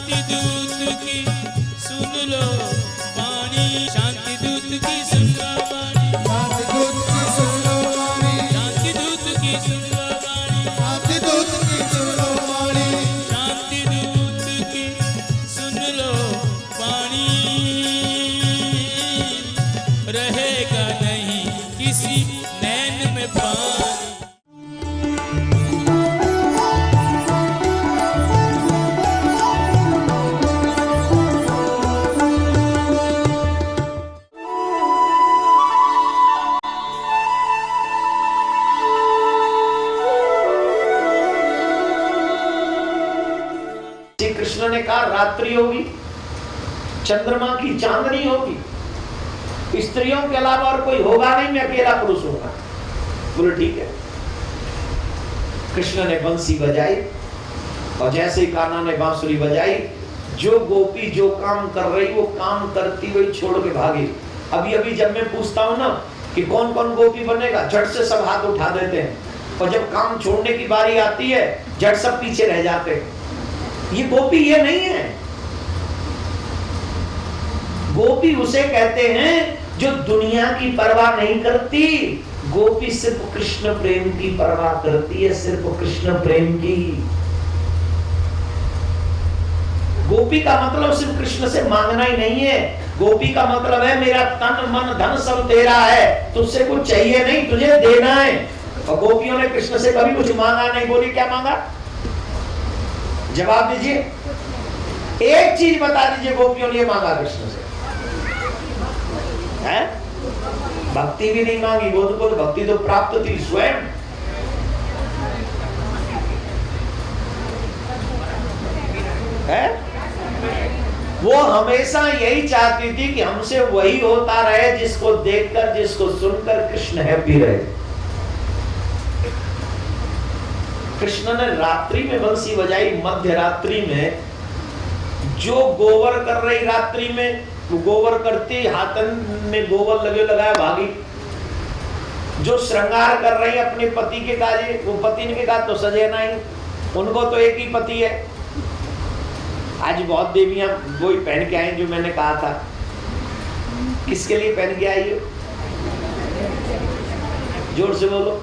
शांति दूत की सुन लो वाणी, शांति दूत की सुन लो वाणी, शांति दूत की सुन लो वाणी, शांति दूत की सुन लो वाणी, शांति दूत की सुन लो वाणी, शांति दूत की सुन लो वाणी। रहेगा नहीं किसी नैन में पानी। कृष्ण ने कहा रात्रि होगी, चंद्रमा की चांदनी होगी, स्त्रियों के अलावा और कोई होगा नहीं, मैं अकेला पुरुष होगा। बोले ठीक है। कृष्ण ने बंसी बजाई और जैसे ही कान्हा ने बांसुरी बजाई, जो गोपी जो काम कर रही वो काम करती हुई छोड़ के भागी। अभी अभी जब मैं पूछता हूं ना कि कौन कौन गोपी बनेगा, झट से सब हाथ उठा देते हैं, और जब काम छोड़ने की बारी आती है झट सब पीछे रह जाते हैं। ये गोपी ये नहीं है। गोपी उसे कहते हैं जो दुनिया की परवाह नहीं करती। गोपी सिर्फ कृष्ण प्रेम की परवाह करती है, सिर्फ कृष्ण प्रेम की। गोपी का मतलब सिर्फ कृष्ण से मांगना ही नहीं है। गोपी का मतलब है मेरा तन मन धन सब तेरा है, तुझसे कुछ चाहिए नहीं, तुझे देना है। और गोपियों ने कृष्ण से कभी कुछ मांगा नहीं। बोली क्या मांगा? जवाब दीजिए, एक चीज बता दीजिए गोपियों ने मांगा कृष्ण से। है? भक्ति भी नहीं मांगी। वो तो भक्ति तो प्राप्त थी स्वयं। है? वो हमेशा यही चाहती थी कि हमसे वही होता रहे जिसको देखकर, जिसको सुनकर कृष्ण हैप्पी रहे। कृष्ण ने रात्रि में बंसी बजाई, मध्य रात्रि में। जो गोवर कर रही रात्रि में, वो गोवर करती, हाथन में गोबर लगे लगाया भागी। जो श्रृंगार कर रही अपने पति के काजे, वो पति ने कहा तो सजे नहीं, उनको तो एक ही पति है। आज बहुत देवियां वही पहन के आई जो मैंने कहा था। किसके लिए पहन के आई हो? जोर से बोलो।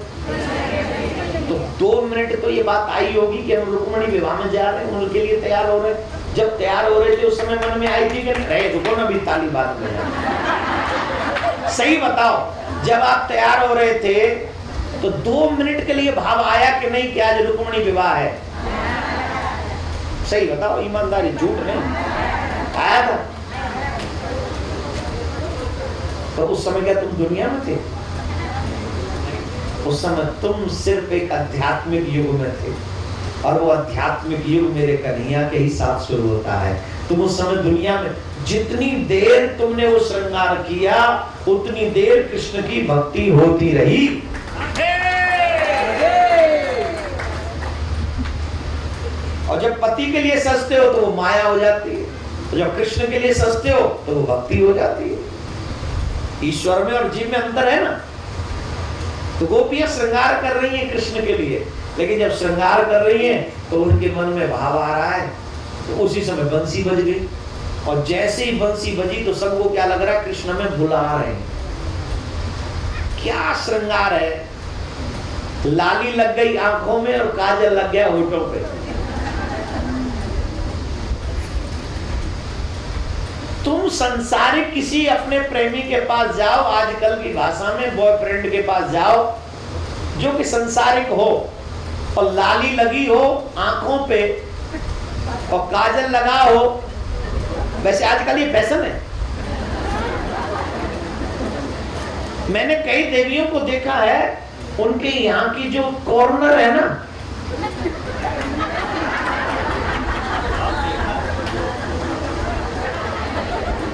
तो 2 मिनट तो ये बात आई होगी कि हम रुक्मणी विवाह में जा रहे हैं, उनके लिए तैयार हो रहे हैं। जब तैयार हो रहे थे उस समय मन में आई थी कि नहीं रुको ना, भी ताली बात में। सही बताओ, जब आप तैयार हो रहे थे तो 2 मिनट के लिए भाव आया कि नहीं कि आज रुक्मणी विवाह है? सही बताओ, ईमानदारी, झूठ नहीं आया था? तो उस समय क्या तुम दुनिया में थे? उस समय तुम सिर्फ एक आध्यात्मिक युग में थे, और वो आध्यात्मिक युग मेरे कन्हैया के ही साथ शुरू होता है। तुम उस समय दुनिया में जितनी देर तुमने वो श्रृंगार किया, उतनी देर कृष्ण की भक्ति होती रही। और जब पति के लिए सजते हो तो वो माया हो जाती है, तो जब कृष्ण के लिए सजते हो तो वो भक्ति हो जाती है। ईश्वर में और जीव में अंतर है ना। तो गोपियां श्रृंगार कर रही हैं कृष्ण के लिए, लेकिन जब श्रृंगार कर रही हैं तो उनके मन में भाव आ रहा है। तो उसी समय बंसी बज गई, और जैसे ही बंसी बजी तो सबको क्या लग रहा है? कृष्ण में बुला रहे हैं। क्या श्रृंगार है! लाली लग गई आंखों में और काजल लग गया होठों पे। तुम संसारिक किसी अपने प्रेमी के पास जाओ, आजकल की भाषा में बॉयफ्रेंड के पास जाओ, जो कि संसारिक हो और लाली लगी हो आंखों पे और काजल लगा हो। वैसे आजकल ये फैशन है। मैंने कई देवियों को देखा है, उनके यहाँ की जो कॉर्नर है ना,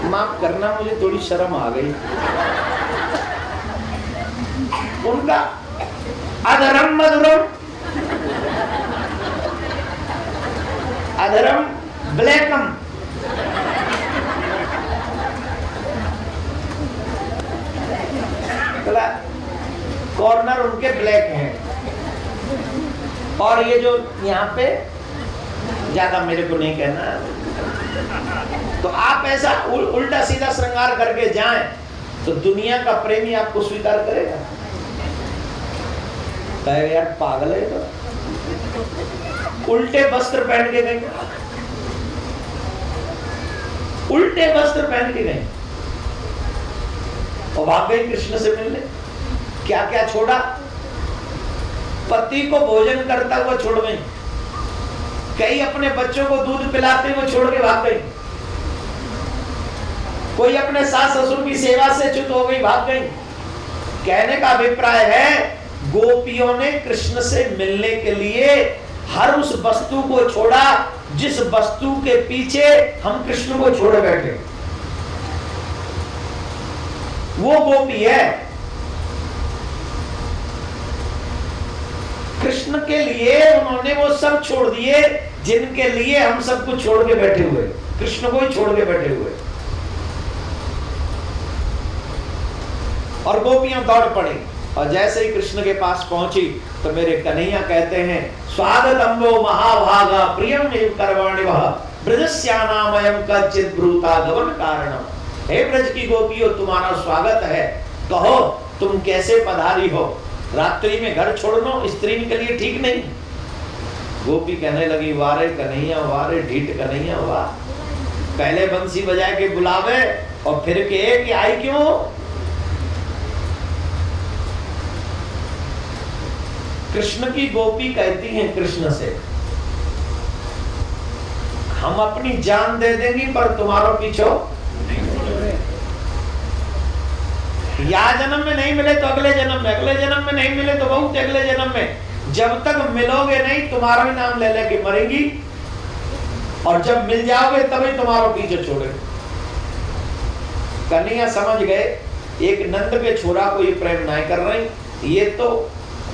माफ करना मुझे थोड़ी शर्म आ गई। उनका अधरम मधुरम, अधरम ब्लैकम, कॉर्नर उनके ब्लैक हैं, और ये जो यहाँ पे ज्यादा मेरे को नहीं कहना। तो आप ऐसा उल्टा सीधा श्रृंगार करके जाएं तो दुनिया का प्रेमी आपको स्वीकार करेगा? कहेगा यार पागल है तो। उल्टे वस्त्र पहन के गए, उल्टे वस्त्र पहन के गए और भाग गई कृष्ण से मिलने। क्या क्या छोड़ा? पति को भोजन करता हुआ छोड़ गई, कई अपने बच्चों को दूध पिलाते हुए छोड़ के भाग गई, कोई अपने सास ससुर की सेवा से च्युत हो गई, भाग गई। कहने का अभिप्राय है गोपियों ने कृष्ण से मिलने के लिए हर उस वस्तु को छोड़ा जिस वस्तु के पीछे हम कृष्ण को छोड़े बैठे। वो गोपी है। कृष्ण के लिए उन्होंने वो सब छोड़ दिए जिनके लिए हम सब कुछ छोड़ के बैठे हुए, कृष्ण को ही छोड़ के बैठे हुए। और गोपियां दौड़ पड़ी और जैसे ही कृष्ण के पास पहुंची तो मेरे कन्हैया कहते हैं स्वागतम्बो महाभागा प्रियम एव करवाणि वह ब्रजस्यानामयम कच्चित ब्रूता गमन कारणम। हे ब्रज की गोपियों, तुम्हारा स्वागत है, कहो तुम कैसे पधारी हो? रात्रि में घर छोड़ना स्त्री के लिए ठीक नहीं। गोपी कहने लगी वारे कन्हैया वारे ढीठ कन्हैया वाह, पहले बंसी बजा के बुलावे और फिर कहे कि आई क्यों? कृष्ण की गोपी कहती हैं कृष्ण से हम अपनी जान दे देंगी पर तुम्हारा पीछो या जन्म में नहीं मिले तो अगले जन्म में, अगले जन्म में नहीं मिले तो बहुत अगले जन्म में, जब तक मिलोगे नहीं तुम्हारा ही नाम ले लेके मरेंगी और जब मिल जाओगे तभी तुम्हारा पीछे छोड़े। कन्हैया समझ गए एक नंद के छोरा को ये प्रेम नहीं कर रही, ये तो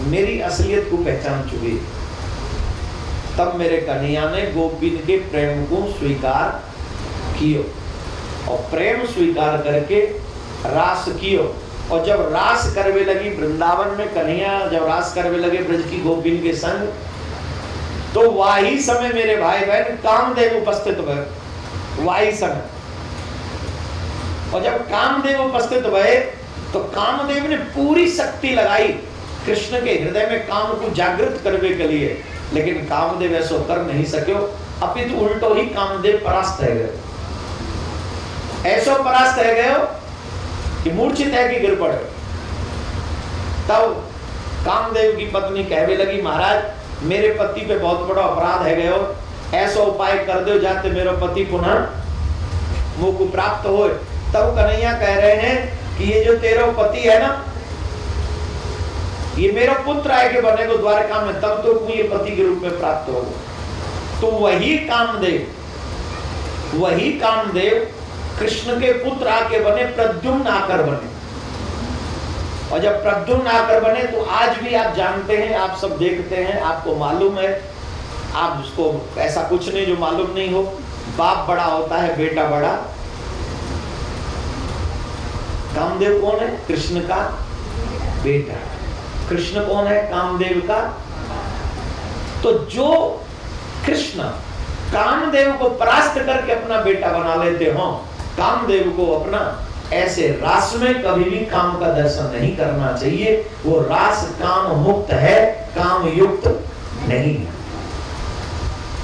मेरी असलियत को पहचान चुकी। तब मेरे कन्हैया ने गोपिन के प्रेम को स्वीकार कियो और प्रेम स्वीकार करके रास कियो। और जब रास करवे लगी वृंदावन में, कन्हैया जब रास करवे लगे ब्रज की गोपिन के संग, तो वही समय मेरे भाई बहन कामदेव उपस्थित हुए। वही समय और जब कामदेव उपस्थित हुए तो कामदेव ने पूरी शक्ति लगाई कृष्ण के हृदय में काम को जागृत करने के लिए, लेकिन कामदेव ऐसा कर नहीं सके, अपितु उल्टो ही कामदेव परास्त है गए। ऐसा परास्त है गए कि मूर्छित है कि गिर पड़े। तब कामदेव की पत्नी कहने लगी महाराज मेरे पति पे बहुत बड़ा अपराध है गयो, ऐसा उपाय कर दो जाते मेरा पति पुनः मुख को प्राप्त हो। तब कन्हैया कह रहे हैं कि ये जो तेरा पति है ना, ये मेरा पुत्र आए के बने को द्वारका में, तब तो ये पति के रूप में प्राप्त होगा। तो वही कामदेव कृष्ण के पुत्र आके बने, प्रद्युम्न आकर बने। और जब प्रद्युम्न आकर बने तो आज भी आप जानते हैं, आप सब देखते हैं, आपको मालूम है, आप उसको ऐसा कुछ नहीं जो मालूम नहीं हो। बाप बड़ा होता है, बेटा बड़ा। कामदेव कौन है? कृष्ण का बेटा। कृष्ण कौन है? कामदेव का। तो जो कृष्ण कामदेव को परास्त करके अपना बेटा बना लेते हो, कामदेव को अपना, ऐसे रास में कभी भी काम का दर्शन नहीं करना चाहिए। वो रास काम मुक्त है, काम युक्त नहीं।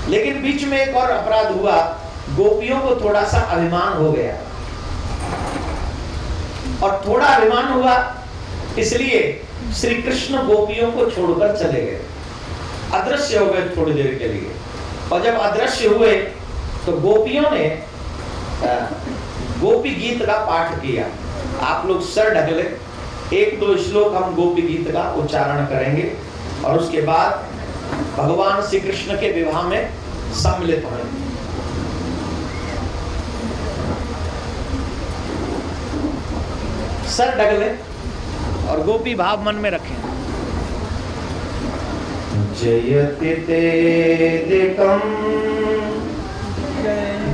लेकिन बीच में एक और अपराध हुआ, गोपियों को थोड़ा सा अभिमान हो गया। और थोड़ा अभिमान हुआ इसलिए श्री कृष्ण गोपियों को छोड़कर चले गए, अदृश्य हो गए थोड़ी देर के लिए। और जब अदृश्य हुए तो गोपियों ने गोपी गीत का पाठ किया। आप लोग सर ढक ले, एक दो श्लोक हम गोपी गीत का उच्चारण करेंगे और उसके बाद भगवान श्री कृष्ण के विवाह में सम्मिलित होंगे। सर ढक ले और गोपी भाव मन में रखें। जयति तेदिकं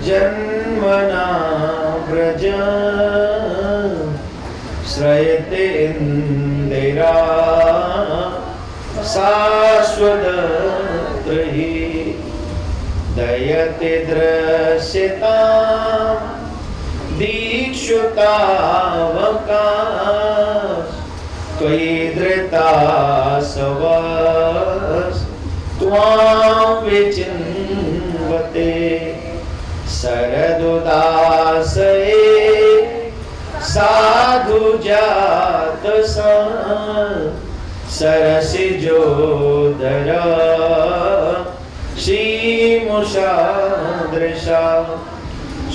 जन्मना व्रज श्रयते इंदिरा शाश्वतत्रयी दयते दृश्यता दीक्षुतावकाश त्वयि धृता सवस त्वां विचिन्वते शरदुदासये साधु जात सरसिजोदरा श्रीमुषादृशा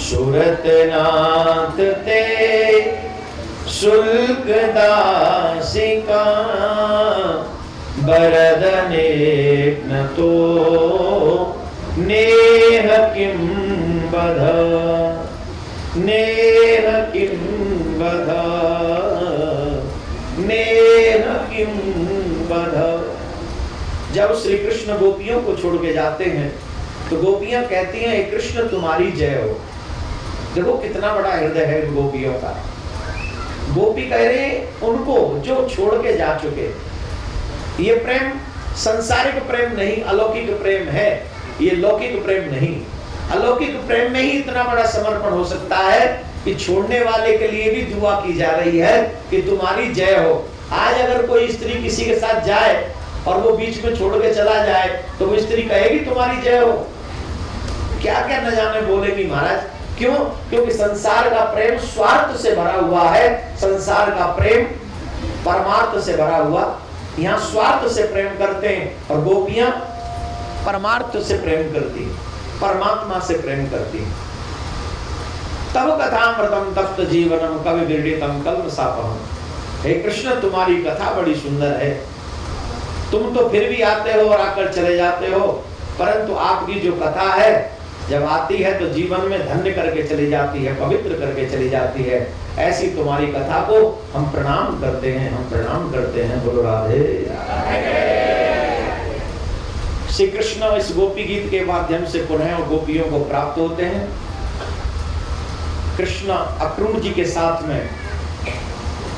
सुरतनाथ ते शुल्कदासिका बरदनेग्नतो नेह किं बध नेह किं बध नेह किं बध। जब श्री कृष्ण गोपियों को छोड़ के जाते हैं तो गोपियां कहती हैं हे कृष्ण तुम्हारी जय हो। देखो कितना बड़ा हृदय है गोपियों का। गोपी कह रहे उनको जो छोड़ के जा चुके। ये प्रेम संसारिक प्रेम नहीं, अलौकिक प्रेम है। ये लौकिक प्रेम नहीं। अलौकिक प्रेम में ही इतना बड़ा समर्पण हो सकता है कि छोड़ने वाले के लिए भी दुआ की जा रही है कि तुम्हारी जय हो। आज अगर कोई स्त्री किसी के साथ जाए और वो बीच में छोड़ के चला जाए तो वो स्त्री कहेगी तुम्हारी जय हो। क्या क्या न जाने बोलेगी महाराज। क्यों? क्योंकि संसार का प्रेम स्वार्थ से भरा हुआ है। संसार का प्रेम परमार्थ से भरा हुआ। यहाँ स्वार्थ से प्रेम करते हैं और गोपियां परमार्थ से प्रेम करती हैं, परमात्मा से प्रेम करती हैं। तब कथामृतम तप्त जीवनम कवि विरडितम कल्मषापहम। हे कृष्ण तुम्हारी कथा बड़ी सुंदर है। तुम तो फिर भी आते हो और आकर चले जाते हो, परंतु आपकी जो कथा है जब आती है तो जीवन में धन्य करके चली जाती है, पवित्र करके चली जाती है। ऐसी तुम्हारी कथा को हम प्रणाम करते हैं, हम प्रणाम करते हैं। बोलो राधे। श्री कृष्ण इस गोपी गीत के माध्यम से पुनः गोपियों को प्राप्त होते हैं। कृष्ण अक्रूर जी के साथ में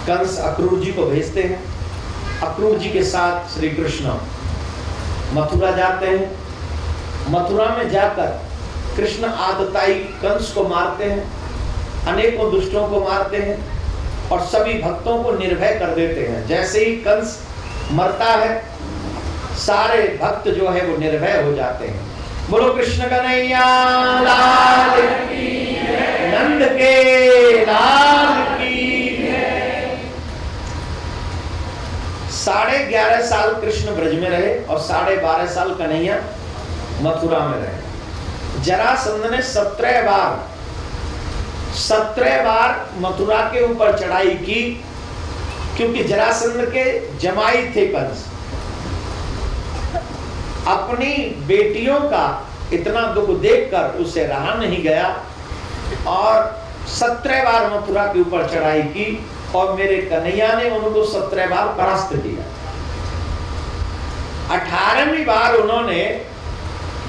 कंस अक्रूर जी को भेजते हैं। अक्रूर जी के साथ श्री कृष्ण मथुरा जाते हैं। मथुरा में जाकर कृष्ण आतताई कंस को मारते हैं, अनेकों दुष्टों को मारते हैं और सभी भक्तों को निर्भय कर देते हैं। जैसे ही कंस मरता है सारे भक्त जो है वो निर्भय हो जाते हैं। बोलो कृष्ण कन्हैया लाल की, नंद के लाल की। 11.5 साल कृष्ण ब्रज में रहे और 12.5 साल कन्हैया मथुरा में रहे। जरासंध ने 17 बार मथुरा के ऊपर चढ़ाई की, क्योंकि जरासंध के जमाई थे कंस। अपनी बेटियों का इतना दुख देखकर उसे रहा नहीं गया और 17 बार मथुरा के ऊपर चढ़ाई की और मेरे कन्हैया ने उनको 17 बार परास्त किया। 18वीं बार उन्होंने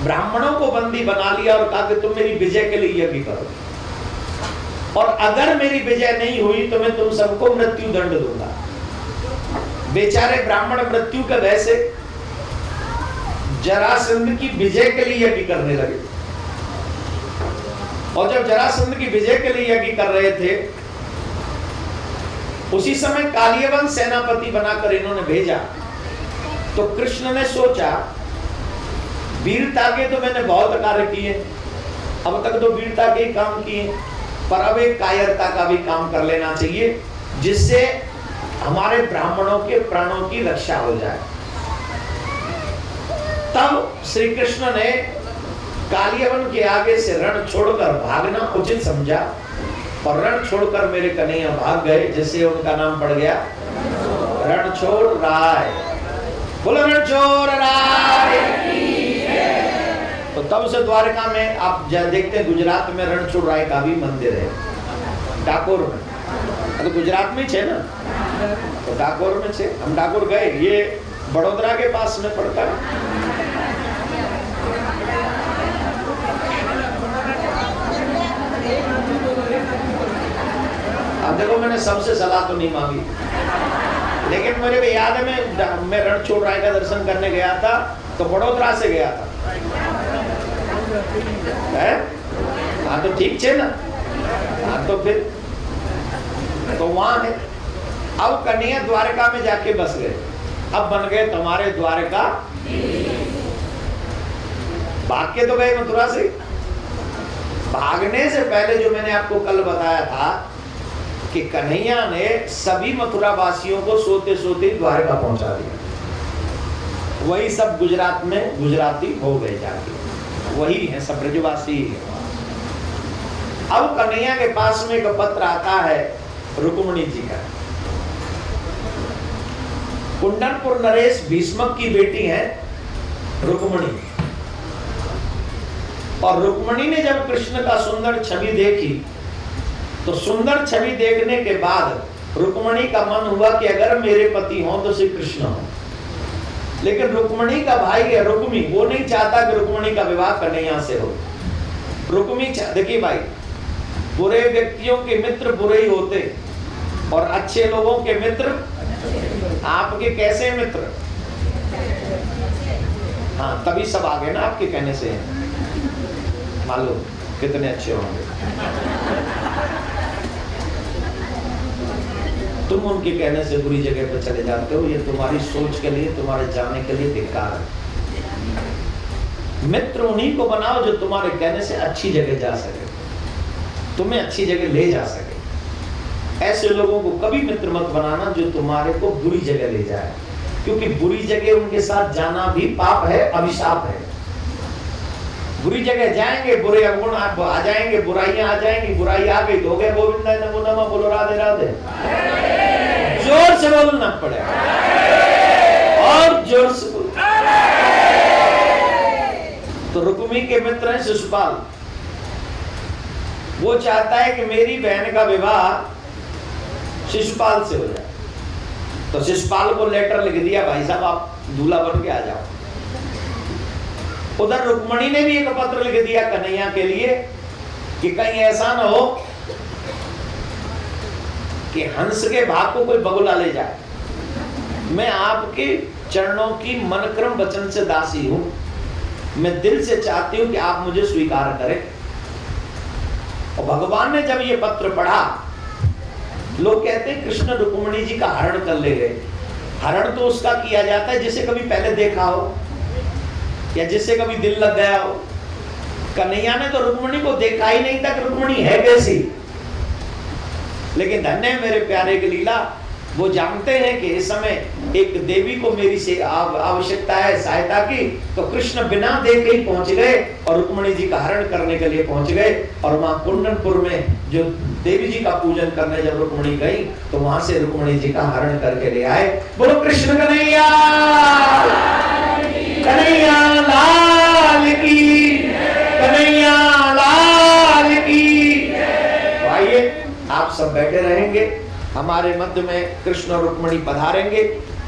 ब्राह्मणों को बंदी बना लिया और कहा कि तुम मेरी विजय के लिए यज्ञ करो और अगर मेरी विजय नहीं हुई तो मैं तुम सबको मृत्यु दंड दूंगा। बेचारे ब्राह्मण मृत्यु के भय से जरासंध की विजय के लिए यज्ञ करने लगे। और जब जरासंध की विजय के लिए यज्ञ कर रहे थे उसी समय कालियवन सेनापति बनाकर इन्होंने भेजा। तो कृष्ण ने सोचा वीरता के तो मैंने बहुत कार्य किए, अब तक तो वीरता के ही काम किए, पर अब एक कायरता का भी काम कर लेना चाहिए जिससे हमारे ब्राह्मणों के प्राणों की रक्षा हो जाए। तब श्री कृष्ण ने कालियवन के आगे से रण छोड़कर भागना उचित समझा और रण छोड़कर मेरे कन्हैया भाग गए, जिससे उनका नाम पड़ गया रणछोड़ राय। बोलो रणछोड़ राय। तो तब से द्वारका में आप देखते हैं गुजरात में रणछोड़ राय का भी मंदिर है, डाकोर में। तो गुजरात में छे ना, तो डाकोर में छे। हम डाकोर गए, ये बड़ोदरा के पास में पड़ता है। अब देखो मैंने सबसे सलाह तो नहीं मांगी, लेकिन मुझे याद है मैं रणछोड़ राय का दर्शन करने गया था तो बड़ोदरा से गया था। है? हाँ तो ठीक छे ना। हाँ तो फिर तो वहां है। अब कन्हैया द्वारका में जाके बस गए, अब बन गए तुम्हारे द्वारका। भाग के तो गए मथुरा से। भागने से पहले जो मैंने आपको कल बताया था कि कन्हैया ने सभी मथुरा वासियों को सोते सोते द्वारका पहुंचा दिया। वही सब गुजरात में गुजराती हो गए जाके, वही है सब ब्रजवासी है। अब कन्हैया के पास में एक पत्र आता है रुक्मिणी जी का। कुंडनपुर नरेश भीष्मक की बेटी है रुक्मिणी, और रुक्मिणी ने जब कृष्ण का सुंदर छवि देखी तो सुंदर छवि देखने के बाद रुक्मिणी का मन हुआ कि अगर मेरे पति हो तो श्री कृष्ण हो। लेकिन रुक्मिणी का भाई है रुक्मी, वो नहीं चाहता कि रुक्मिणी का विवाह कन्हैया से हो। रुक्मी देखिए भाई, बुरे व्यक्तियों के मित्र बुरे ही होते और अच्छे लोगों के मित्र आपके कैसे मित्र? हाँ तभी सब आ गए ना आपके कहने से, मालूम कितने अच्छे होंगे। तुम उनके कहने से बुरी जगह पर चले जाते हो, ये तुम्हारी सोच के लिए, तुम्हारे जाने के लिए बेकार है। मित्र उन्हीं को बनाओ जो तुम्हारे कहने से अच्छी जगह जा सके, तुम्हें अच्छी जगह ले जा सके। ऐसे लोगों को कभी मित्र मत बनाना जो तुम्हारे को बुरी जगह ले जाए, क्योंकि बुरी जगह उनके साथ जाना भी पाप है, अभिशाप है। बुरी जगह जाएंगे, बुरे अवगुण आ जाएंगे, बुराइयां आ जाएंगी, बुराई आ गई तो हो गए गोविंदा नमो नमः, बोलो राधे राधे। जोर से बोलना पड़ेगा और जोर से बोल। तो रुक्मी के मित्र हैं शिशुपाल, वो चाहता है कि मेरी बहन का विवाह शिशुपाल से हो जाए। तो शिशुपाल को लेटर लिख दिया, भाई साहब आप दूल्हा बन के आ जाओ। उधर रुक्मिणी ने भी एक पत्र लिख दिया कन्हैया के लिए कि कहीं ऐसा न हो कि हंस के भाग को कोई बगुला ले जाए। मैं आपके चरणों की मनक्रम वचन से दासी हूं, मैं दिल से चाहती हूं कि आप मुझे स्वीकार करें। और भगवान ने जब ये पत्र पढ़ा, लोग कहते हैं कृष्ण रुक्मिणी जी का हरण कर ले गए। हरण तो उसका किया जाता है जिसे कभी पहले देखा हो या जिससे कभी दिल लग गया हो। कन्हैया ने तो रुक्मिणी को देखा ही नहीं था कि रुक्मिणी है कैसी। लेकिन धन्य मेरे प्यारे की लीला, वो जानते हैं कि इस समय एक देवी को मेरी से आवश्यकता है सहायता की, तो कृष्ण बिना देखे ही पहुंच गए और रुक्मिणी जी का हरण करने के लिए पहुंच गए। और वहां कुंडनपुर में जो देवी जी का पूजन करने जब रुक्मिणी गई तो वहां से रुक्मिणी जी का हरण करके ले आए। बोलो कृष्ण कन्हैया, कन्हैया लाल की, कन्हैया लाल की। तो आइए आप सब बैठे रहेंगे, हमारे मध्य में कृष्ण और रुक्मिणी पधारेंगे,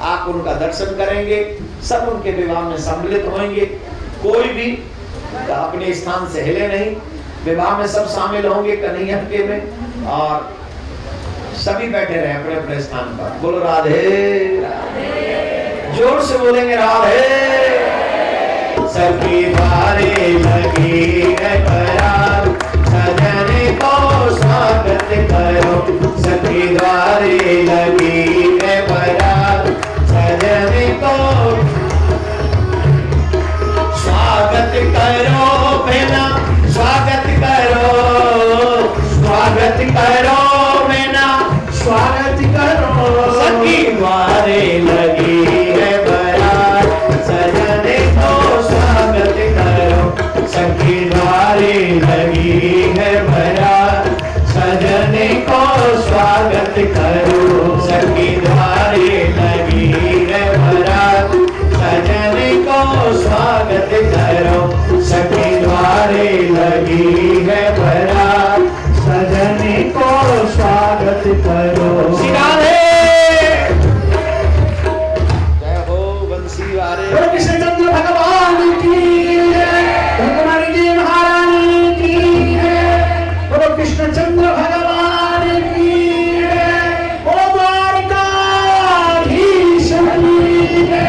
आप उनका दर्शन करेंगे, सब उनके विवाह में सम्मिलित होंगे। कोई भी अपने स्थान से हिले नहीं, विवाह में सब शामिल होंगे कन्हैया के में, और सभी बैठे रहे अपने अपने स्थान पर। बोलो राधे राधे, जोर से बोलेंगे राधे। सखी द्वारे लगी है बारात, सजने को स्वागत करो। सखी द्वारे लगी है बारात, सजने को स्वागत करो बेना, स्वागत करो, स्वागत करो बेना, स्वागत करो। सखी द्वारे लगी है बारात, सजने को स्वागत करो। सखी द्वारे लगी है बारात, सजने को स्वागत करो। सखी द्वारे लगी है बारात, सजने को स्वागत करो। सखी द्वारे लगी है बारात, सजने को स्वागत करो। जय हो बंसी वारे। कृष्ण चंद्र भगवान की जय, रुक्मिणी जी महारानी की जय। बोलो कृष्ण चंद्र भगवान की जय। बोलो द्वारकाधीश की जय।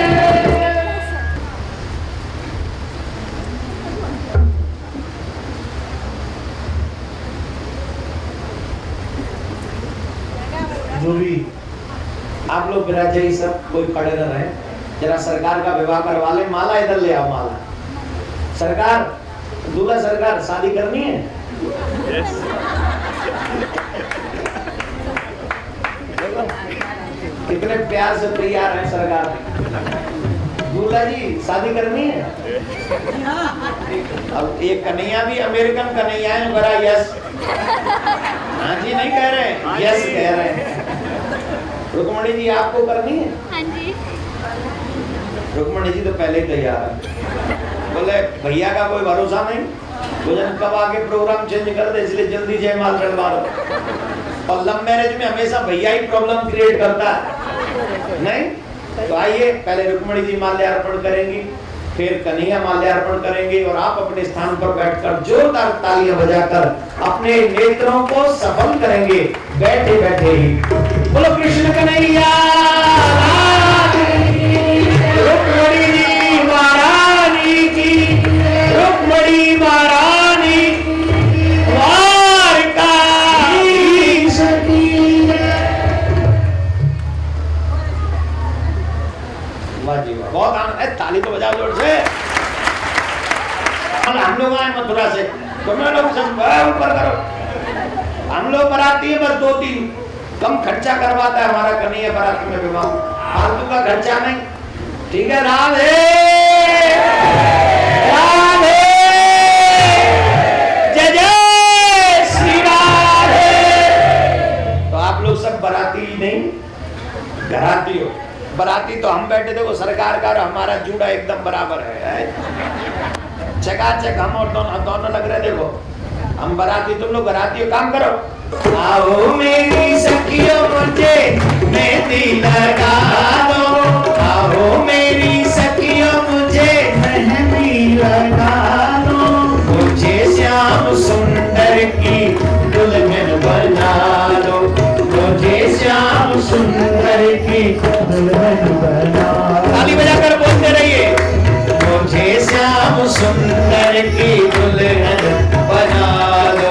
जो भी आप लोग विराजय सब कोई खड़े न रहे, जरा सरकार का विवाह करवा ले। माला इधर ले आओ, माला। सरकार, दूल्हा सरकार, शादी करनी है? कितने प्यार से तैयार है सरकार। दूल्हा जी शादी करनी है? अब एक कन्हैया भी अमेरिकन कन्हैया है, बड़ा यस, हाँ जी नहीं कह रहे, यस कह रहे हैं। रुक्मणी जी आपको करनी है? हाँ जी। रुक्मणी जी तो पहले ही तैयार है, बोले भैया का कोई भरोसा नहीं, भोजन कब आके प्रोग्राम चेंज कर दे, इसलिए जल्दी जयमाल करवा दो। और लव मैरिज में हमेशा भैया ही प्रॉब्लम क्रिएट करता है, नहीं? तो आइए, पहले रुक्मणी जी माल्यार्पण करेंगी, फिर कन्हैया माल्यार्पण करेंगे, और आप अपने स्थान पर बैठकर जोरदार तालियां बजाकर अपने नेत्रों को सफल करेंगे, बैठे बैठे ही। बोलो कृष्ण कन्हैया लाल की, रुक्मणी जी महारानी की, रुक्मणी महारानी द्वारकाधीश की। वाह जी वाह, बहुत आनंद है, ताली तो बजाओ जोर से। हम लोग आए मथुरा से, तुम्हें लोग सब ऊपर करो। हम लोग बराती है बस 2-3, कम खर्चा करवाता है हमारा कन्हैया बारात में विवाह, फालतू का खर्चा नहीं, ठीक है? राधे राधे, जय जय श्री राधे। तो आप लोग सब बराती नहीं, घराती हो। बराती तो हम बैठे थे, वो सरकार का और हमारा जूड़ा एकदम बराबर है, चकाचक हम और दोनों लग रहे। देखो हम बराती, तुम लोग घराती हो, काम करो। आओ मेरी सखियों मुझे मेहंदी लगा दो, आओ मेरी सखियों मुझे मेहंदी लगा दो, मुझे श्याम सुंदर की दुल्हन बना दो, मुझे श्याम सुंदर की दुल्हन बना दो। ताली बजाकर बोलते रहिए, मुझे श्याम सुंदर की दुल्हन बना दो,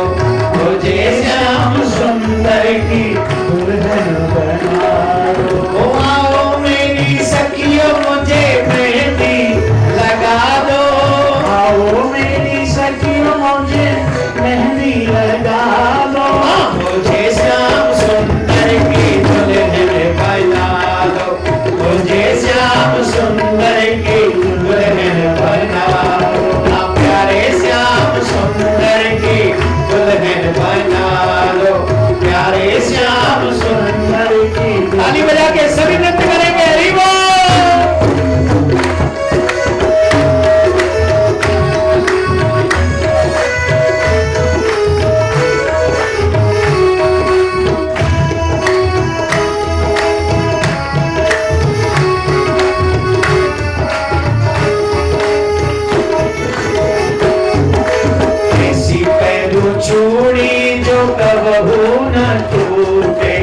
मुझे श्याम सुंदर की दुल्हन बना दो। ओ आओ मेरी सखियों मुझे मेहंदी लगा दो, आओ मेरी सखियों मुझे मेहंदी लगा दो, मुझे श्याम सुंदर की दुल्हन बना दो, मुझे श्याम सुंदर की दुल्हन बना दो, प्यारे श्याम सुंदर की दुल्हन बना दो, प्यारे श्याम सुंदर की। ताली बजा के सभी नृत्य करेंगे, हरि बोल। चूड़ी जो कबहू न टूटे,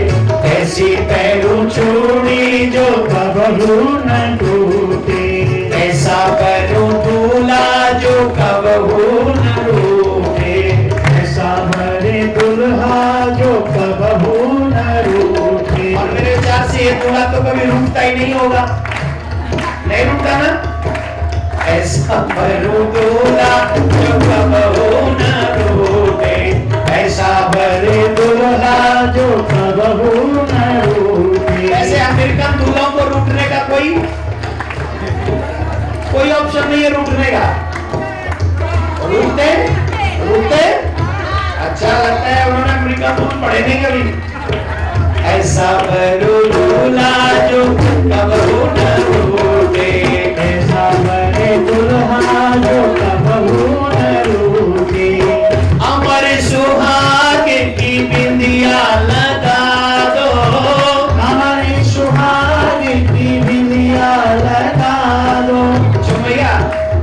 ऐसी पैरू चूड़ी जो कबहू न टूटे, ऐसा पैरू दूल्हा जो कबहू न टूटे, ऐसा भरे दुल्हा जो कबहू न रूठे। और मेरे विचार से ये दूल्हा तो कभी रूठता ही नहीं होगा, नहीं रूठता ना? ऐसा पैरू दूल्हा जो कबहू न टूटे, ऐसा भरे दुल्हा जो कबहू न रूठे। ऐसे अमेरिकन दूल्हों को रूठने का कोई ऑप्शन नहीं है, रूठने का। रूठते रूठते अच्छा लगता है, उन्होंने अमेरिका दूल्हा पढ़े नहीं कभी। ऐसा भरू दूल्हा जो कबहू न रूठे, ऐसा भरे दुल्हा जो कबहू न रूठे। अमर सुहाग की बिंदिया लगा दो, हमारे सुहाग की बिंदिया लगा दो। भैया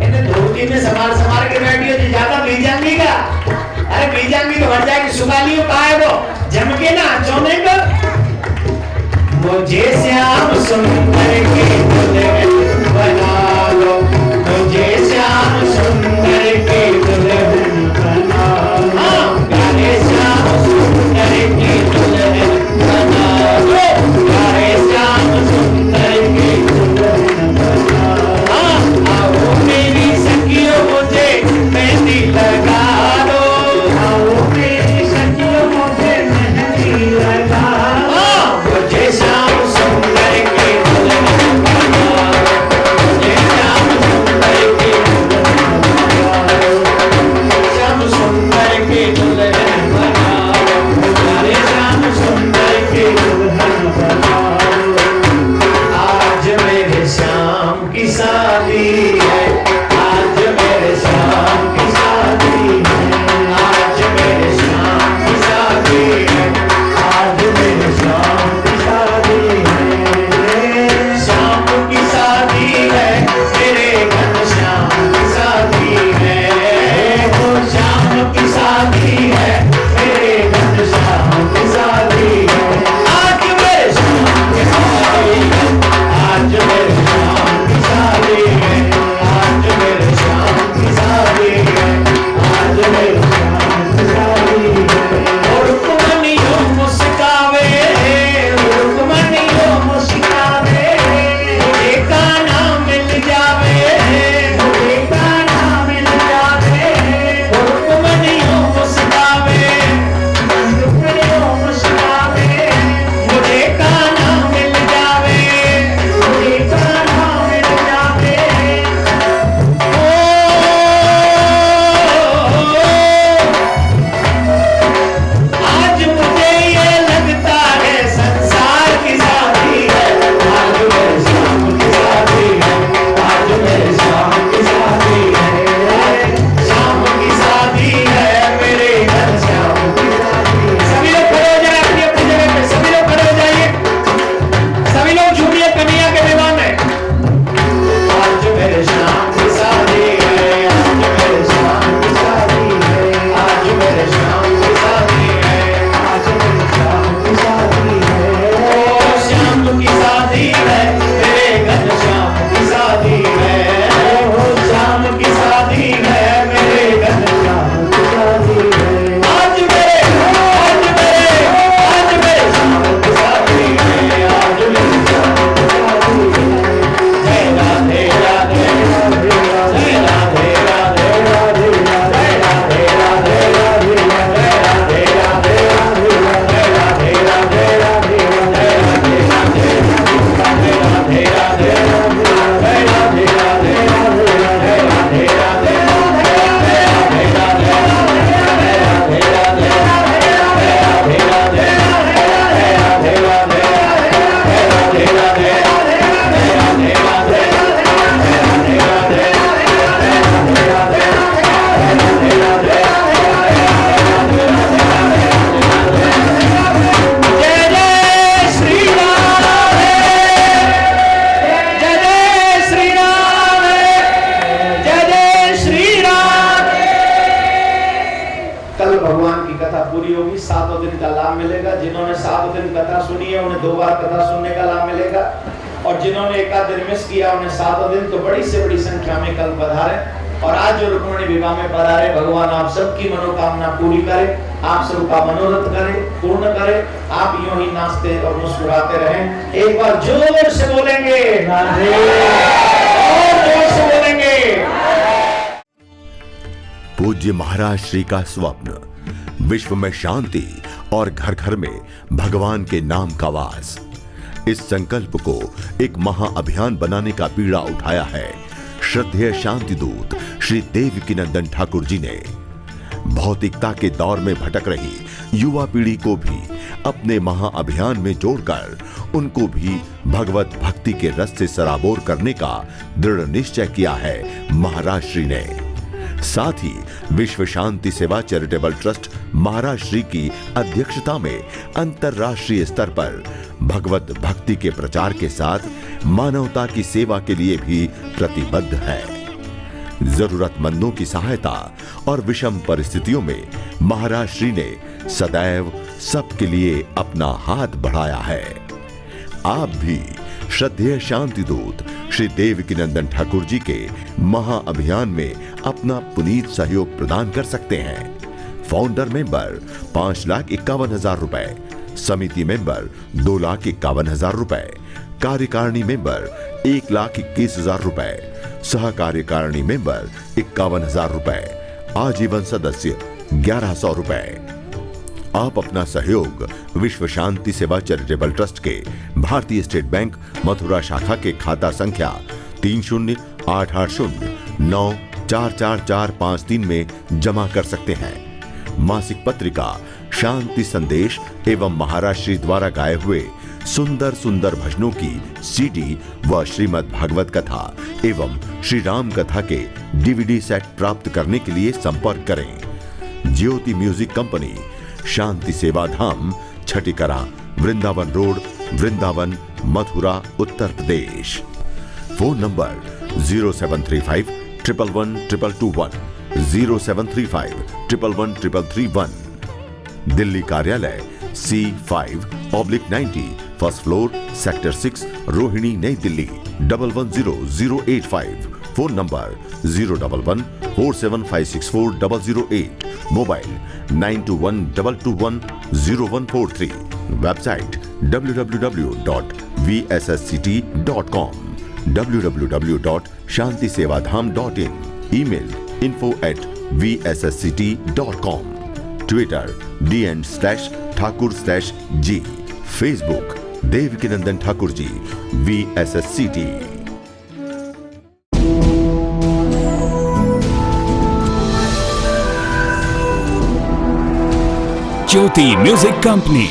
इन्हें धोती में समार के बैठी हो, ज्यादा बीजांगी का, अरे बीजांगी तो हट जाएगी, सुगालियों का है वो, जम के ना चौने का। मुझे श्याम सुंदर की दुल्हन बना लो, मुझे श्याम सुंदर की दुल्हन बना हाँ, प्यारे श्याम सुंदर की दुल्हन बना लो। कल भगवान की कथा पूरी होगी, 7 दिन का लाभ मिलेगा। जिन्होंने 7 दिन कथा सुनी है उन्हें 2 बार कथा सुनने का लाभ मिलेगा, और जिन्होंने एक आध दिन मिस किया उन्हें 7 दिन तो बड़ी से बड़ी संख्या में कल पधारे। और आज जो रुक्मिणी विवाह में पधारे, भगवान आप सबकी मनोकामना पूरी करे, आप सबका मनोरथ करे, पूर्ण करे। आप यूं ही नाचते और मुस्कुराते रहें। एक बार जोर से बोलेंगे, और जोर से बोलेंगे। पूज्य महाराज श्री का स्वप्न विश्व में शांति और घर घर में भगवान के नाम का वास, इस संकल्प को एक महाअभियान बनाने का बीड़ा उठाया है श्रद्धेय शांति दूत श्री देवकीनंदन ठाकुर जी ने। भौतिकता के दौर में भटक रही युवा पीढ़ी को भी अपने महाअभियान में जोड़कर उनको भी भगवत भक्ति के रस से सराबोर करने का दृढ़ निश्चय किया है महाराज श्री ने। साथ ही विश्व शांति सेवा चैरिटेबल ट्रस्ट महाराज श्री की अध्यक्षता में अंतर्राष्ट्रीय स्तर पर भगवत भक्ति के प्रचार के साथ मानवता की सेवा के लिए भी प्रतिबद्ध है। जरूरतमंदों की सहायता और विषम परिस्थितियों में महाराज श्री ने सदैव सबके लिए अपना हाथ बढ़ाया है। आप भी श्रद्धेय शांति दूत श्री देवकीनंदन ठाकुर जी के महाअभियान में अपना पुनीत सहयोग प्रदान कर सकते हैं। फाउंडर मेंबर 5,51,000 रुपए, समिति मेंबर 2,51,000 रुपए, कार्यकारिणी मेंबर 1,21,000 रुपए, सह कार्यकारिणी मेंबर 51,000 रुपए, आजीवन सदस्य 1,100 रुपए। आप अपना सहयोग विश्व शांति सेवा चैरिटेबल ट्रस्ट के भारतीय स्टेट बैंक मथुरा शाखा के खाता संख्या 308809444453 में जमा कर सकते हैं। मासिक पत्रिका शांति संदेश एवं महाराज श्री द्वारा गाए हुए सुंदर सुंदर भजनों की सीडी व श्रीमद् भागवत कथा एवं श्री राम कथा के डीवीडी सेट प्राप्त करने के लिए संपर्क करें। ज्योति music company, Shanti Seva Dham, Chhatikara, Vrindavan road, Vrindavan, Mathura, Uttar Pradesh. Phone number 0735 111 221, 0735 111 331। Delhi कार्यालय C5/90, first floor, sector 6, Rohini, Nai Delhi 110085। Phone number 011 47564 mobile 9212210143। Website www.vssct.com, www.shantisevadham.in, email info@vssct.com, Twitter dn/ठाकुर/g, Facebook Devkinandan Thakur ji VSSCT। Jyoti music company.